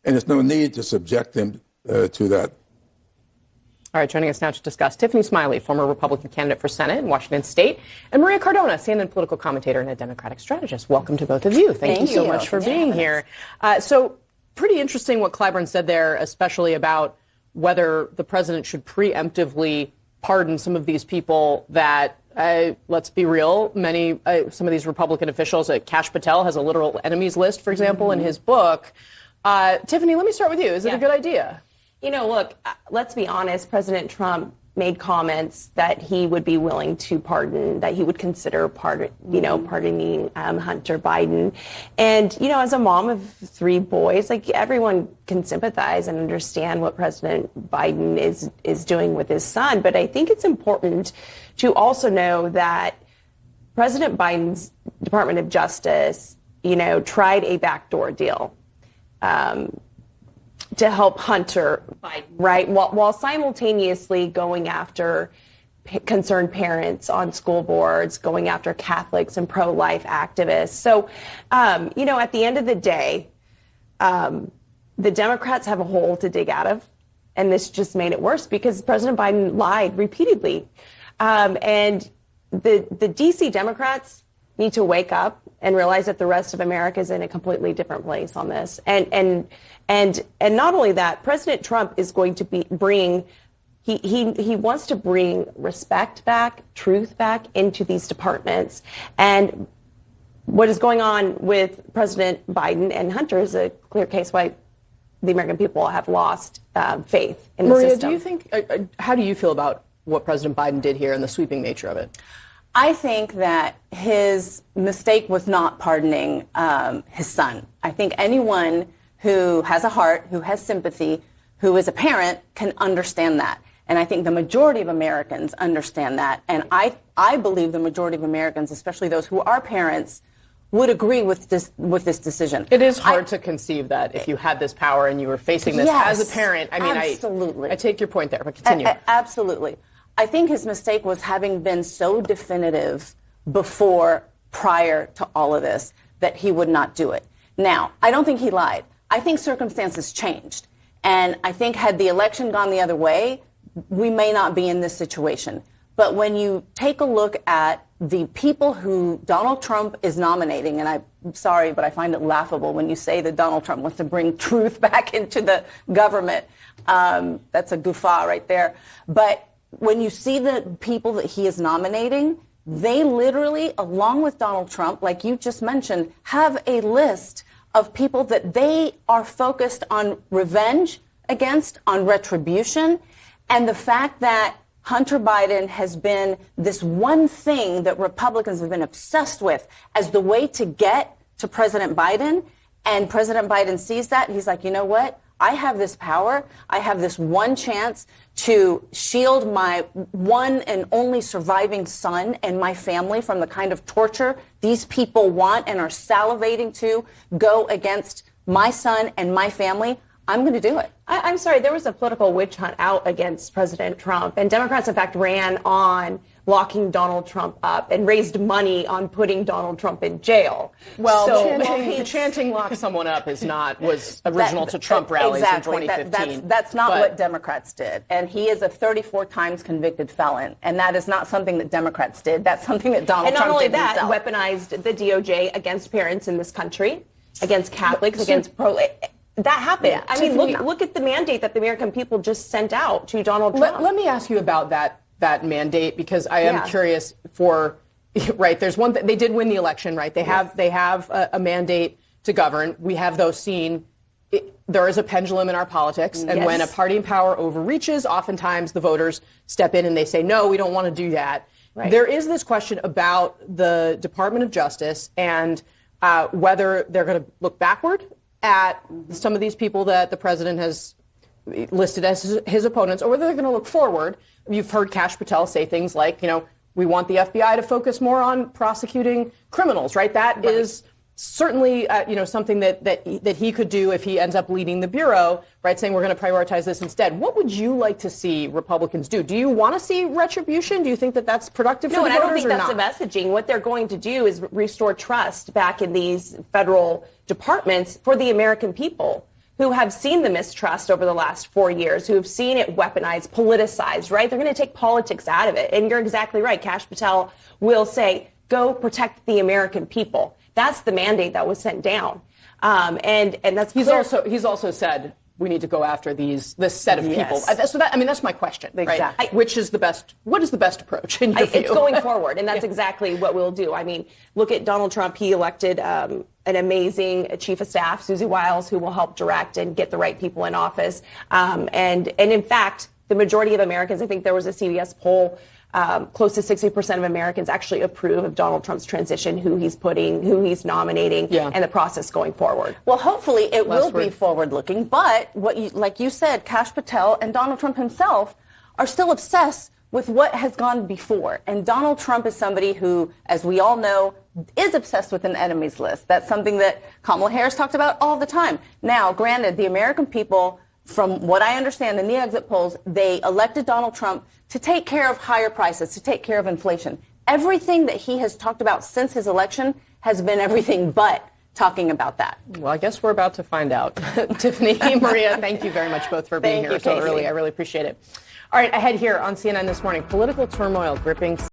and there's no need to subject them to that. All right, joining us now to discuss, Tiffany Smiley, former Republican candidate for Senate in Washington State, and Maria Cardona, CNN political commentator and a Democratic strategist. Welcome to both of you. Thank you so much for being here. So pretty interesting what Clyburn said there, especially about whether the president should preemptively pardon some of these people that, let's be real, some of these Republican officials, Kash Patel has a literal enemies list, for example, in his book. Tiffany, let me start with you. Is it a good idea? You know, look, let's be honest. President Trump made comments that he would be willing to pardon, that he would consider pardoning Hunter Biden. And, you know, as a mom of 3 boys, like, everyone can sympathize and understand what President Biden is doing with his son. But I think it's important to also know that President Biden's Department of Justice, you know, tried a backdoor deal to help Hunter Biden, right? While simultaneously going after concerned parents on school boards, going after Catholics and pro-life activists. So, you know, at the end of the day, the Democrats have a hole to dig out of. And this just made it worse because President Biden lied repeatedly. And the D.C. Democrats need to wake up and realize that the rest of America is in a completely different place on this. And not only that, President Trump is going to be he wants to bring respect back, truth back into these departments. And what is going on with President Biden and Hunter is a clear case why the American people have lost faith in the system. Maria, do you think, how do you feel about what President Biden did here and the sweeping nature of it? I think that his mistake was not pardoning his son. I think anyone who has a heart, who has sympathy, who is a parent can understand that. And I think the majority of Americans understand that. And I believe the majority of Americans, especially those who are parents, would agree with this decision. It is hard to conceive that if you had this power and you were facing this as a parent. I mean, absolutely. I take your point there, but continue. Absolutely. I think his mistake was having been so definitive prior to all of this that he would not do it. Now, I don't think he lied. I think circumstances changed. And I think had the election gone the other way, we may not be in this situation. But when you take a look at the people who Donald Trump is nominating, and I'm sorry, but I find it laughable when you say that Donald Trump wants to bring truth back into the government. That's a guffaw right there. But when you see the people that he is nominating, they literally, along with Donald Trump, like you just mentioned, have a list of people that they are focused on revenge against, on retribution. And the fact that Hunter Biden has been this one thing that Republicans have been obsessed with as the way to get to President Biden. And President Biden sees that. And he's like, you know what? I have this power. I have this one chance to shield my one and only surviving son and my family from the kind of torture these people want and are salivating to go against my son and my family. I'm going to do it. I'm sorry, there was a political witch hunt out against President Trump, and Democrats, in fact, ran on locking Donald Trump up and raised money on putting Donald Trump in jail. Well, chanting lock someone up was original to Trump rallies in 2015. That's not what Democrats did. And he is a 34 times convicted felon. And that is not something that Democrats did. That's something that Donald Trump did himself. And not only that, weaponized the DOJ against parents in this country, against Catholics, against that happened. Yeah. I mean, look at the mandate that the American people just sent out to Donald Trump. Let me ask you about that mandate, because I am curious right, there's one they did win the election, right? They have a mandate to govern. We have those seen. There is a pendulum in our politics, and when a party in power overreaches, oftentimes the voters step in and they say, no, we don't want to do that. Right. There is this question about the Department of Justice and whether they're going to look backward at some of these people that the president has listed as his opponents, or whether they're going to look forward. You've heard Kash Patel say things like, we want the FBI to focus more on prosecuting criminals, right? That is certainly, something that he could do if he ends up leading the bureau, right? Saying we're going to prioritize this instead. What would you like to see Republicans do? Do you want to see retribution? Do you think that that's productive for the voters or not? No, and I don't think that's the messaging. What they're going to do is restore trust back in these federal departments for the American people. who have seen the mistrust over the last 4 years, who have seen it weaponized, politicized, right? They're going to take politics out of it. And you're exactly right. Kash Patel will say, go protect the American people. That's the mandate that was sent down. And that's he's also said we need to go after this set of people. So that's my question. Exactly. Right? What is the best approach in your view? It's going forward, and that's exactly what we'll do. I mean, look at Donald Trump. He elected an amazing chief of staff, Susie Wiles, who will help direct and get the right people in office. And in fact, the majority of Americans, I think there was a CBS poll, close to 60% of Americans actually approve of Donald Trump's transition, who he's nominating, and the process going forward. Well, hopefully it will be forward-looking, but like you said, Kash Patel and Donald Trump himself are still obsessed with what has gone before. And Donald Trump is somebody who, as we all know, is obsessed with an enemies list. That's something that Kamala Harris talked about all the time. Now, granted, the American people, from what I understand in the exit polls, they elected Donald Trump to take care of higher prices, to take care of inflation. Everything that he has talked about since his election has been everything but talking about that. Well, I guess we're about to find out. Tiffany, Maria, thank you very much both for being here so early. I really appreciate it. All right, ahead here on CNN This Morning, political turmoil gripping